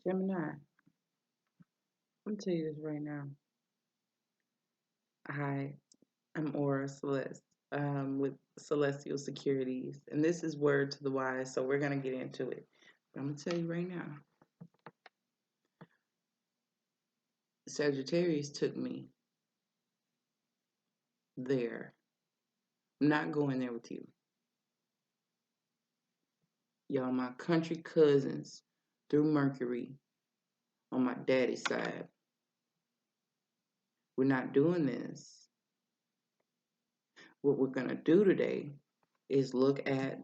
Gemini, I'm tell you this right now. Hi, I'm Aura Celeste with Celestial Securities, and this is Word to the Wise, so we're going to get into it. But I'm going to tell you right now, Sagittarius took me there. I'm not going there with you. Y'all, my country cousins through Mercury on my daddy's side. We're not doing this. What we're going to do today is look at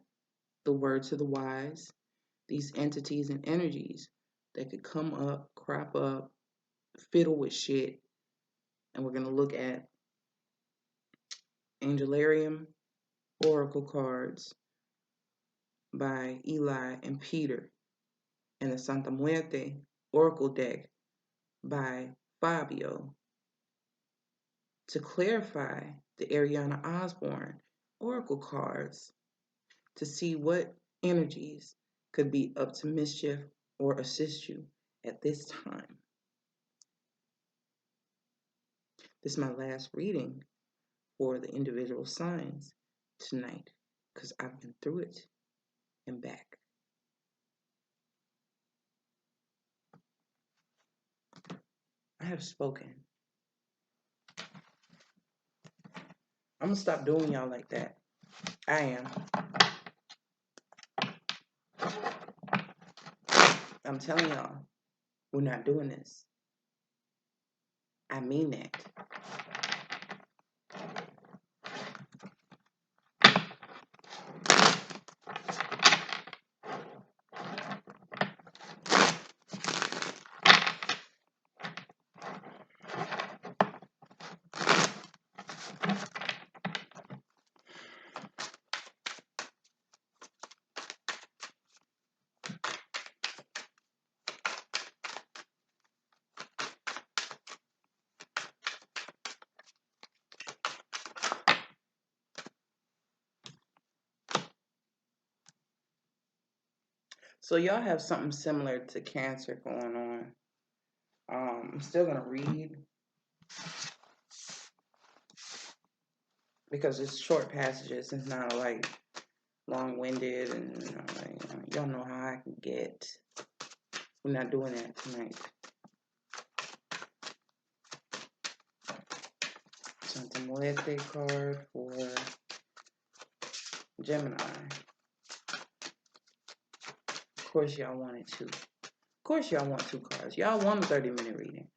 the Word to the Wise, these entities and energies that could come up, crop up, fiddle with shit. And we're going to look at Angelarium Oracle cards by Eli and Peter, and the Santa Muerte Oracle deck by Fabio to clarify the Ariana Osborne Oracle cards to see what energies could be up to mischief or assist you at this time. This is my last reading for the individual signs tonight because I've been through it and back. I have spoken. I'm going to stop doing y'all like that. I am. I'm telling y'all, we're not doing this. I mean that. So y'all have something similar to Cancer going on. I'm still going to read because it's short passages. It's not like long-winded and y'all know how I can get. We're not doing that tonight. Santa Muerte card for Gemini. Of course y'all wanted two. Of course y'all want two cards. Y'all want a 30-minute reading.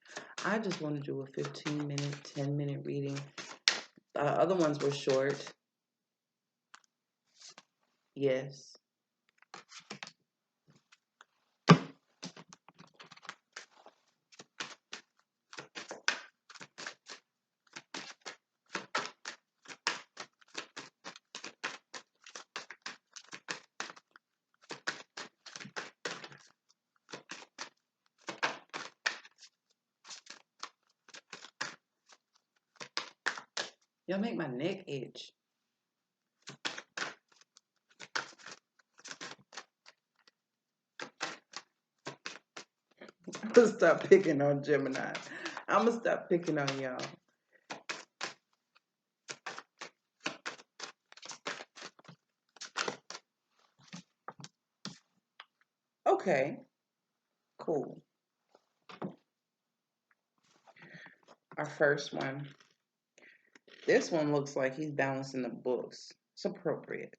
I just want to do a 15-minute, 10-minute reading. Other ones were short. Yes. Y'all make my neck itch. I'm gonna stop picking on Gemini. I'm gonna stop picking on y'all. Okay, cool. Our first one. This one looks like he's balancing the books. It's appropriate.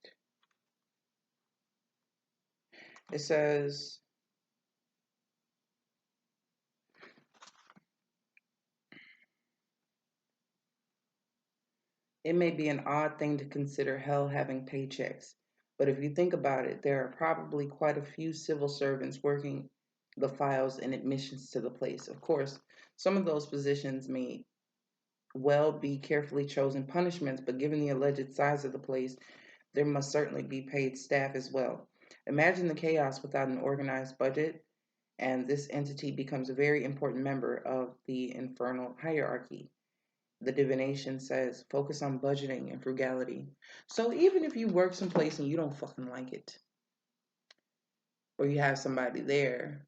It says, it may be an odd thing to consider hell having paychecks, but if you think about it, there are probably quite a few civil servants working the files and admissions to the place. Of course, some of those positions may well be carefully chosen punishments, but given the alleged size of the place, there must certainly be paid staff as well. Imagine the chaos without an organized budget, and this entity becomes a very important member of the infernal hierarchy. The divination says focus on budgeting and frugality. So even if you work someplace and you don't fucking like it, or you have somebody there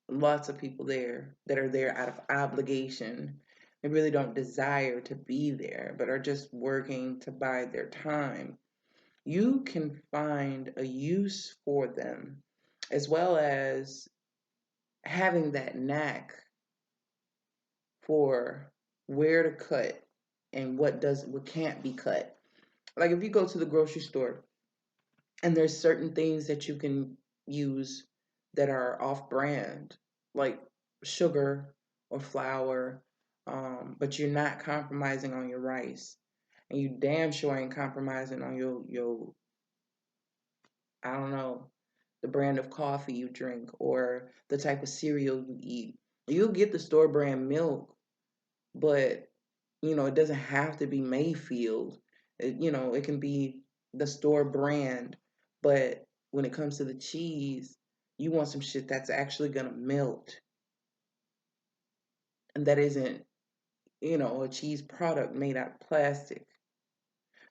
lots of people there that are there out of obligation. They really don't desire to be there, but are just working to bide their time. You can find a use for them, as well as having that knack for where to cut and what can't be cut. Like if you go to the grocery store and there's certain things that you can use that are off brand, like sugar or flour, but you're not compromising on your rice, and you damn sure ain't compromising on your I don't know, the brand of coffee you drink or the type of cereal you eat. You'll get the store brand milk, but it doesn't have to be Mayfield. It can be the store brand, but when it comes to the cheese, you want some shit that's actually gonna melt, and that isn't, a cheese product made out of plastic.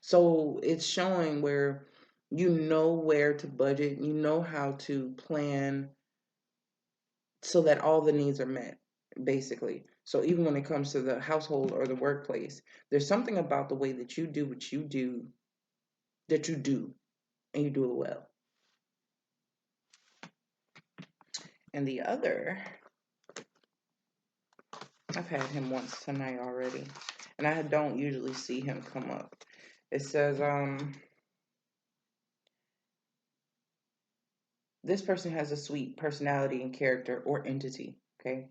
So it's showing where you know where to budget, you know how to plan so that all the needs are met, basically. So even when it comes to the household or the workplace, there's something about the way that you do what you do that you do, and you do it well. And the other, I've had him once tonight already, and I don't usually see him come up. It says, this person has a sweet personality and character or entity, okay?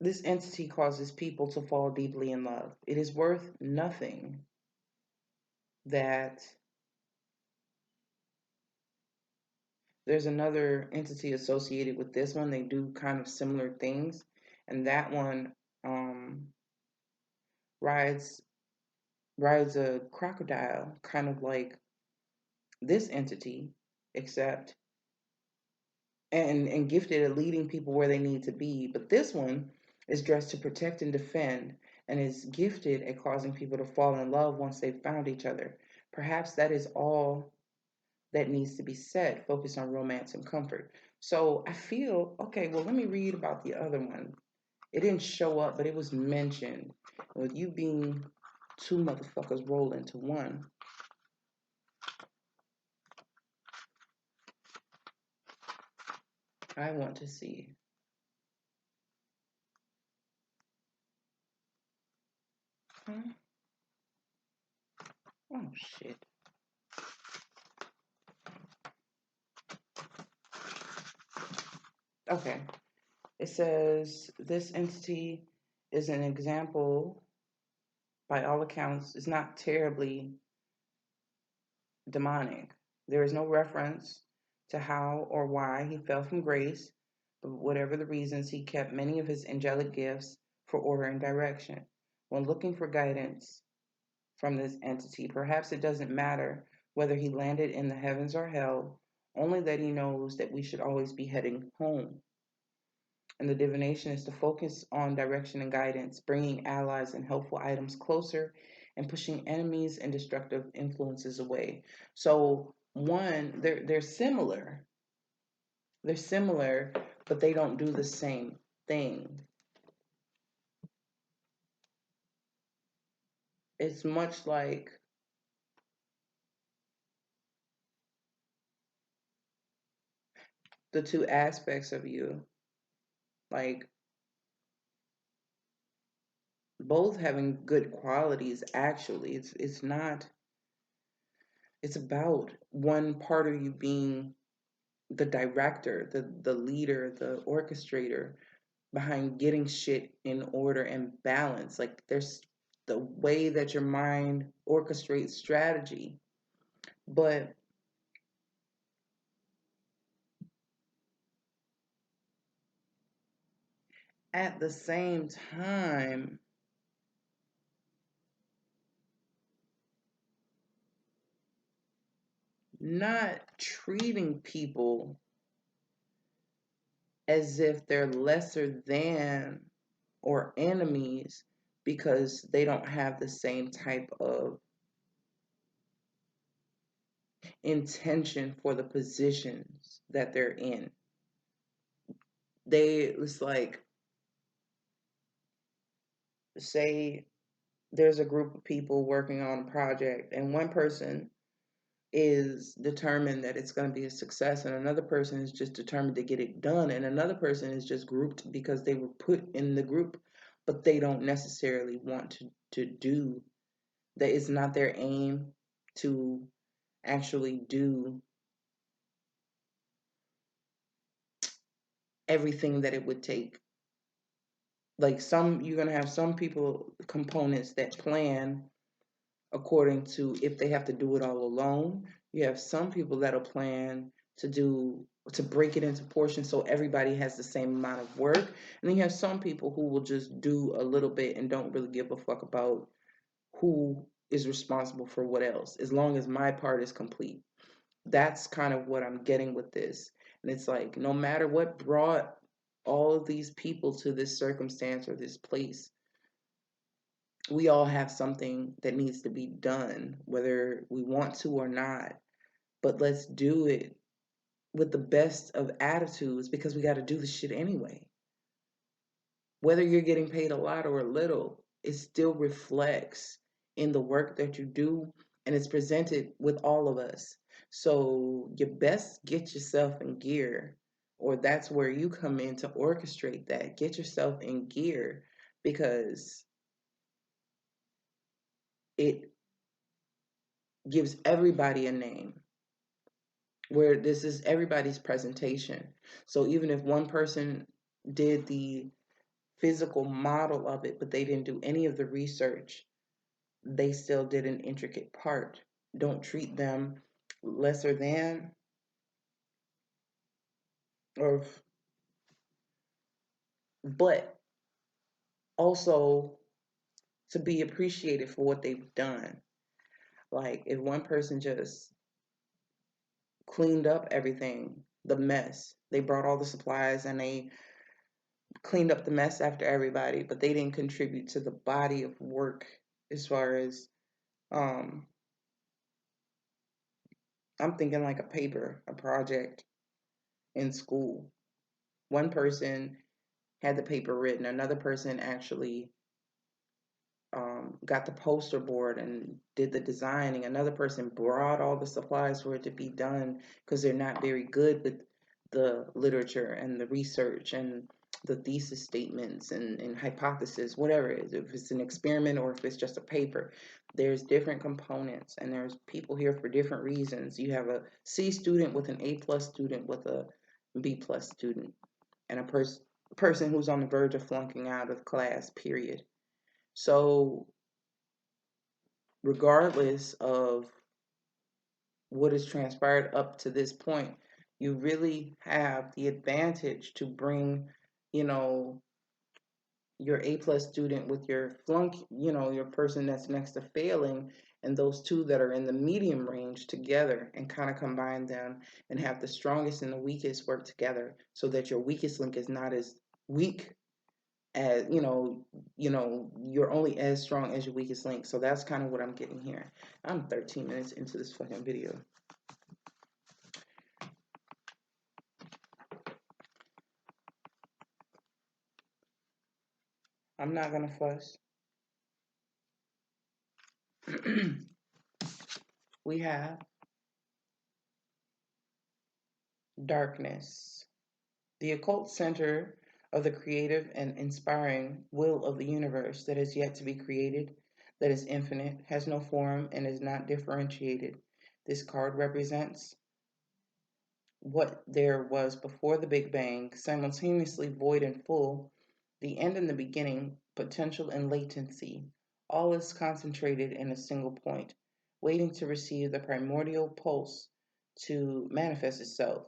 This entity causes people to fall deeply in love. It is worth nothing that there's another entity associated with this one. They do kind of similar things, and that one rides rides a crocodile, kind of like this entity, except and gifted at leading people where they need to be. But this one is dressed to protect and defend, and is gifted at causing people to fall in love once they've found each other. Perhaps that is all that needs to be said. Focus on romance and comfort. So I feel okay. Well, let me read about the other one. It didn't show up, but it was mentioned. With you being two motherfuckers roll into one, I want to see. Huh? Oh shit. Okay. It says this entity is an example, by all accounts, is not terribly demonic. There is no reference to how or why he fell from grace, but whatever the reasons, he kept many of his angelic gifts for order and direction. When looking for guidance from this entity, perhaps it doesn't matter whether he landed in the heavens or hell, only that he knows that we should always be heading home. And the divination is to focus on direction and guidance, bringing allies and helpful items closer, and pushing enemies and destructive influences away. So one, they're similar. They're similar, but they don't do the same thing. It's much like the two aspects of you, like both having good qualities. Actually, it's not. It's about one part of you being the director, the leader, the orchestrator behind getting shit in order and balance. Like there's the way that your mind orchestrates strategy. But at the same time, not treating people as if they're lesser than or enemies because they don't have the same type of intention for the positions that they're in. It's like, say there's a group of people working on a project, and one person is determined that it's going to be a success, and another person is just determined to get it done, and another person is just grouped because they were put in the group, but they don't necessarily want to do that. It's not their aim to actually do everything that it would take. Like, you're going to have some people, components that plan according to if they have to do it all alone. You have some people that'll plan to break it into portions so everybody has the same amount of work. And then you have some people who will just do a little bit and don't really give a fuck about who is responsible for what else, as long as my part is complete. That's kind of what I'm getting with this. And it's like, no matter what brought all of these people to this circumstance or this place, we all have something that needs to be done, whether we want to or not. But let's do it with the best of attitudes, because we got to do the shit anyway. Whether you're getting paid a lot or a little, it still reflects in the work that you do, and it's presented with all of us. So you best get yourself in gear, or that's where you come in to orchestrate that. Get yourself in gear, because it gives everybody a name, where this is everybody's presentation. So even if one person did the physical model of it, but they didn't do any of the research, they still did an intricate part. Don't treat them lesser than, or, but also to be appreciated for what they've done. Like, if one person just cleaned up everything, the mess, they brought all the supplies and they cleaned up the mess after everybody, but they didn't contribute to the body of work. As far as, I'm thinking like a project in school. One person had the paper written, another person actually got the poster board and did the designing. Another person brought all the supplies for it to be done, because they're not very good with the literature and the research and the thesis statements and hypothesis, whatever it is, if it's an experiment or if it's just a paper. There's different components, and there's people here for different reasons. You have a C student with an A+ student with a B+ student, and a person who's on the verge of flunking out of class, period. So regardless of what has transpired up to this point, you really have the advantage to bring, you know, your A+ student with your flunk, your person that's next to failing, and those two that are in the medium range together, and kind of combine them and have the strongest and the weakest work together, so that your weakest link is not as weak as, you're only as strong as your weakest link. So that's kind of what I'm getting here. I'm 13 minutes into this fucking video. I'm not gonna fuss. We have darkness, the occult center of the creative and inspiring will of the universe that is yet to be created, that is infinite, has no form, and is not differentiated. This card represents what there was before the Big Bang, simultaneously void and full, the end and the beginning, potential and latency. All is concentrated in a single point, waiting to receive the primordial pulse to manifest itself.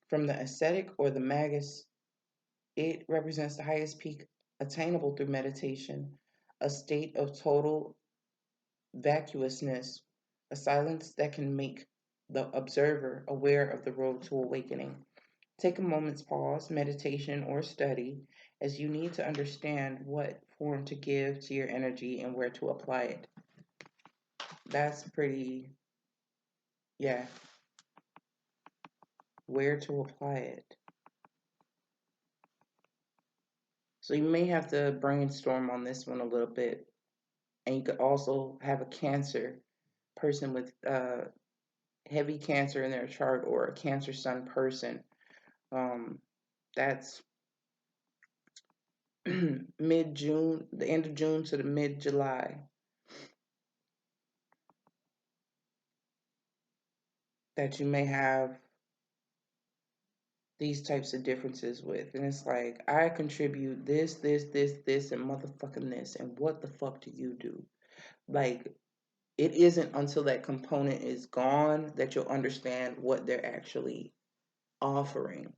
From the ascetic or the magus, it represents the highest peak attainable through meditation, a state of total vacuousness, a silence that can make the observer aware of the road to awakening. Take a moment's pause, meditation, or study, as you need to understand what form to give to your energy and where to apply it. That's pretty, yeah. where to apply it. So you may have to brainstorm on this one a little bit. And you could also have a Cancer person with heavy Cancer in their chart, or a Cancer Sun person. That's mid-June, the end of June to the mid-July, that you may have these types of differences with. And it's like, I contribute this, and motherfucking this. And what the fuck do you do? Like, it isn't until that component is gone that you'll understand what they're actually offering.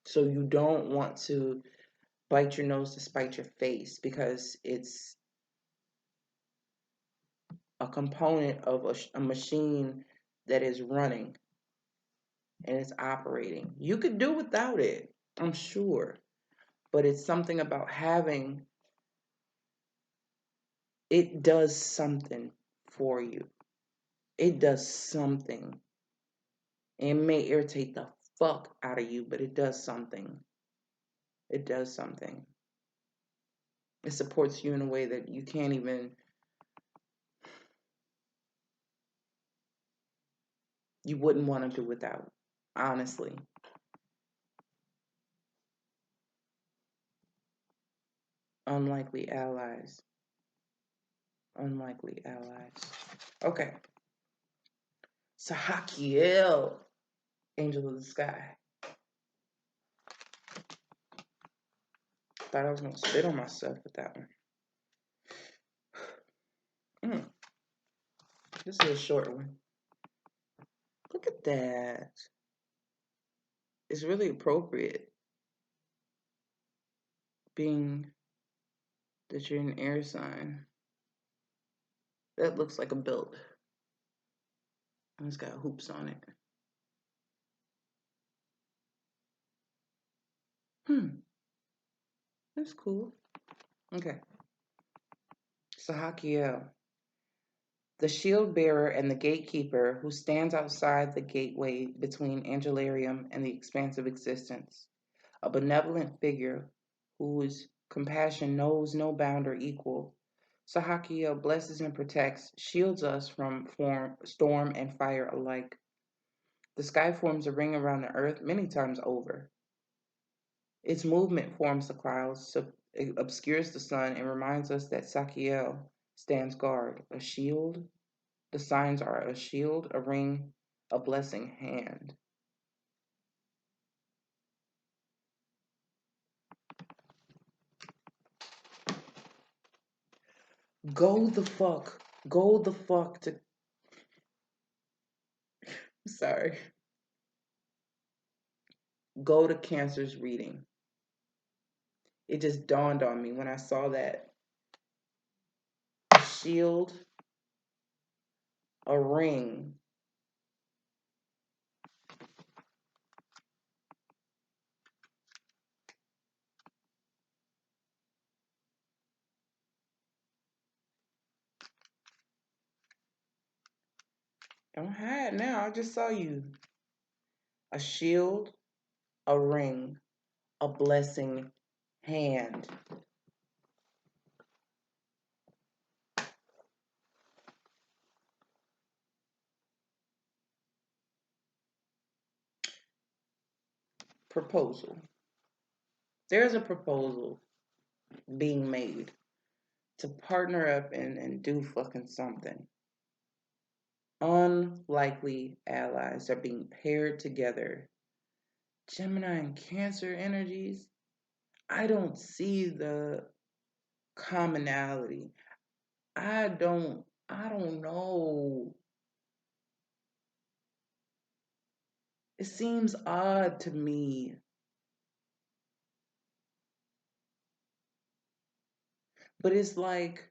So you don't want to bite your nose to spite your face, because it's a component of a machine that is running and it's operating. You could do without it, I'm sure, but it's something about having it. Does something for you. It does something. It may irritate the fuck out of you, but it does something. It does something. It supports you in a way that you can't even, you wouldn't want to do without, honestly. Unlikely allies. Unlikely allies. Okay. Sahakiel, Angel of the Sky. Thought I was going to spit on myself with that one. This is a short one. Look at that. It's really appropriate, being that you're an air sign. That looks like a belt. And it's got hoops on it. That's cool. Okay. Sahakiel, the shield bearer and the gatekeeper who stands outside the gateway between Angelarium and the expanse of existence. A benevolent figure whose compassion knows no bound or equal. Sahakiel blesses and protects, shields us from storm and fire alike. The sky forms a ring around the earth many times over. Its movement forms the clouds, so it obscures the sun, and reminds us that Sakiel stands guard, a shield. The signs are a shield, a ring, a blessing hand. Go the fuck to. Sorry. Go to Cancer's reading. It just dawned on me when I saw that. A shield, a ring. Don't hide now. I just saw you. A shield, a ring, a blessing hand. Proposal. There's a proposal being made to partner up and do fucking something. Unlikely allies are being paired together. Gemini and Cancer energies. I don't see the commonality. I don't know. It seems odd to me. But it's like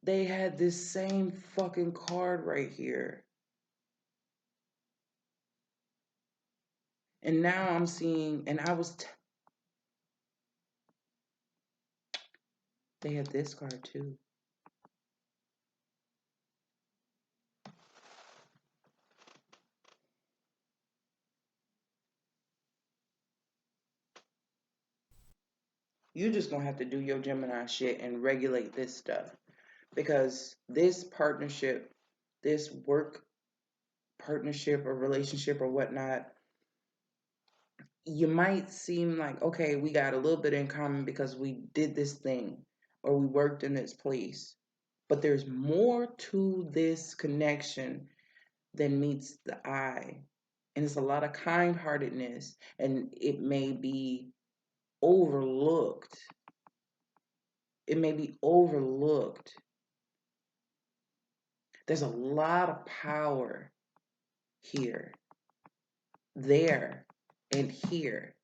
they had this same fucking card right here. And now I'm seeing, and they had this card too. You just gonna have to do your Gemini shit and regulate this stuff. Because this partnership, this work partnership or relationship or whatnot, you might seem like, okay, we got a little bit in common because we did this thing or we worked in this place. But there's more to this connection than meets the eye. And it's a lot of kind heartedness, and it may be overlooked. It may be overlooked. There's a lot of power here, there, and here.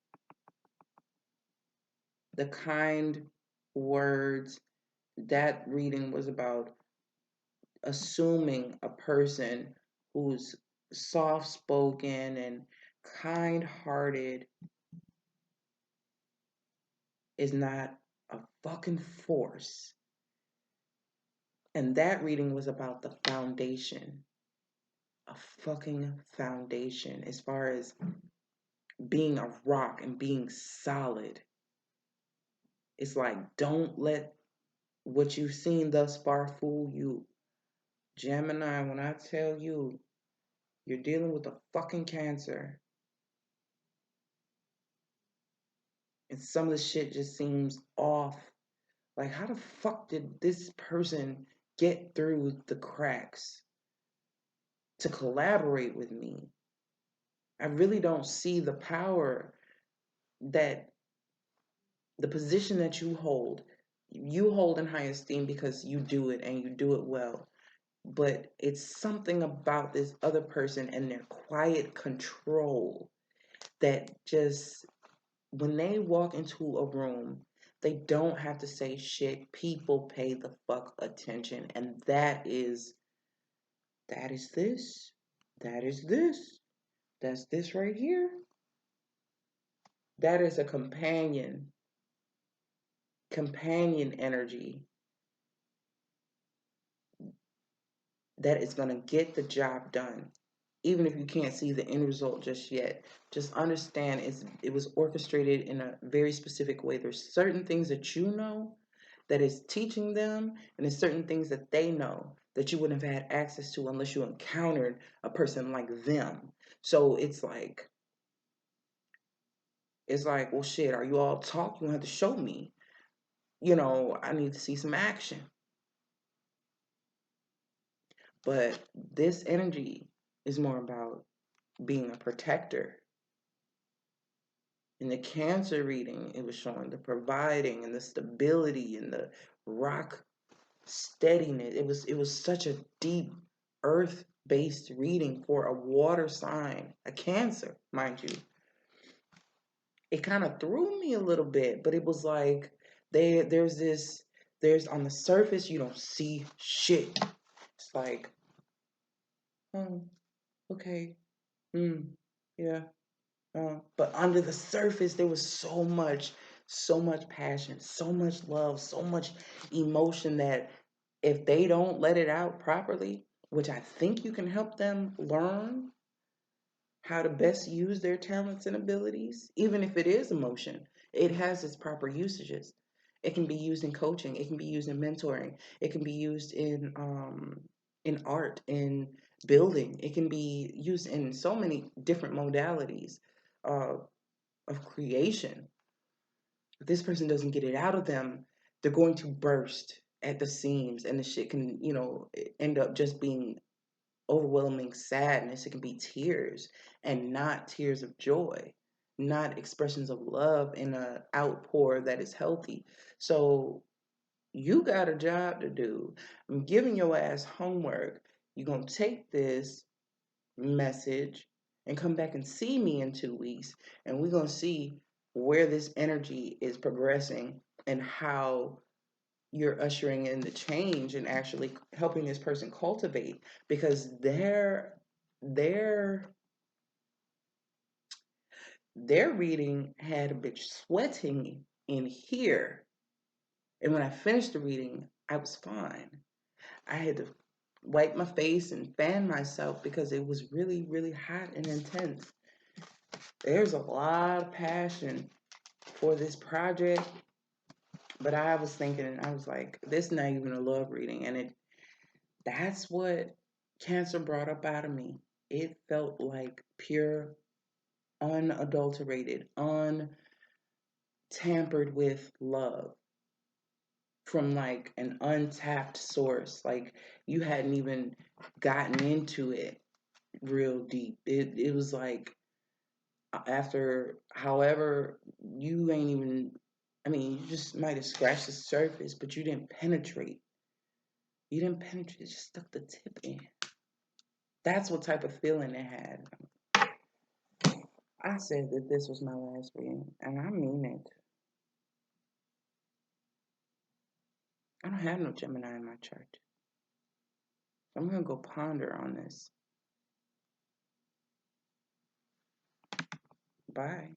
The kind words, that reading was about assuming a person who's soft spoken and kind hearted is not a fucking force. And that reading was about the foundation, a fucking foundation, as far as being a rock and being solid. It's like, don't let what you've seen thus far fool you. Gemini, when I tell you, you're dealing with a fucking Cancer. And some of the shit just seems off. Like, how the fuck did this person get through the cracks to collaborate with me? I really don't see the power that the position that you hold in high esteem because you do it and you do it well. But it's something about this other person and their quiet control that just, when they walk into a room, they don't have to say shit. People pay the fuck attention. And that is this. That is this. That's this right here. That is a companion energy that is going to get the job done. Even if you can't see the end result just yet, just understand it was orchestrated in a very specific way. There's certain things that you know that is teaching them, and there's certain things that they know that you wouldn't have had access to unless you encountered a person like them. So it's like, well, shit, are you all talk? You have to show me. I need to see some action. But this energy is more about being a protector. In the Cancer reading, it was showing the providing and the stability and the rock steadiness. It was such a deep earth-based reading for a water sign, a Cancer, mind you. It kind of threw me a little bit, but it was like there's on the surface you don't see shit. It's like, oh, okay, yeah. But under the surface, there was so much passion, so much love, so much emotion that if they don't let it out properly, which I think you can help them learn how to best use their talents and abilities, even if it is emotion, it has its proper usages. It can be used in coaching. It can be used in mentoring. It can be used in art, in building. It can be used in so many different modalities uh, of creation. If this person doesn't get it out of them, they're going to burst at the seams, and the shit can, end up just being overwhelming sadness. It can be tears, and not tears of joy, not expressions of love in an outpour that is healthy. So you got a job to do. I'm giving your ass homework. You're going to take this message and come back and see me in 2 weeks, and we're going to see where this energy is progressing and how you're ushering in the change and actually helping this person cultivate, because their reading had a bitch sweating in here, and when I finished the reading, I was fine. I had to wipe my face and fan myself because it was really, really hot and intense. There's a lot of passion for this project, But I was thinking, and I was like, this not even a love reading. And that's what Cancer brought up out of me. It felt like pure, unadulterated, untampered with love from like an untapped source. Like you hadn't even gotten into it real deep. It was like after however you ain't even, I mean, you just might have scratched the surface, but you didn't penetrate. You didn't penetrate, it just stuck the tip in. That's what type of feeling it had. I said that this was my last reading, and I mean it. I don't have no Gemini in my chart. So I'm going to go ponder on this. Bye.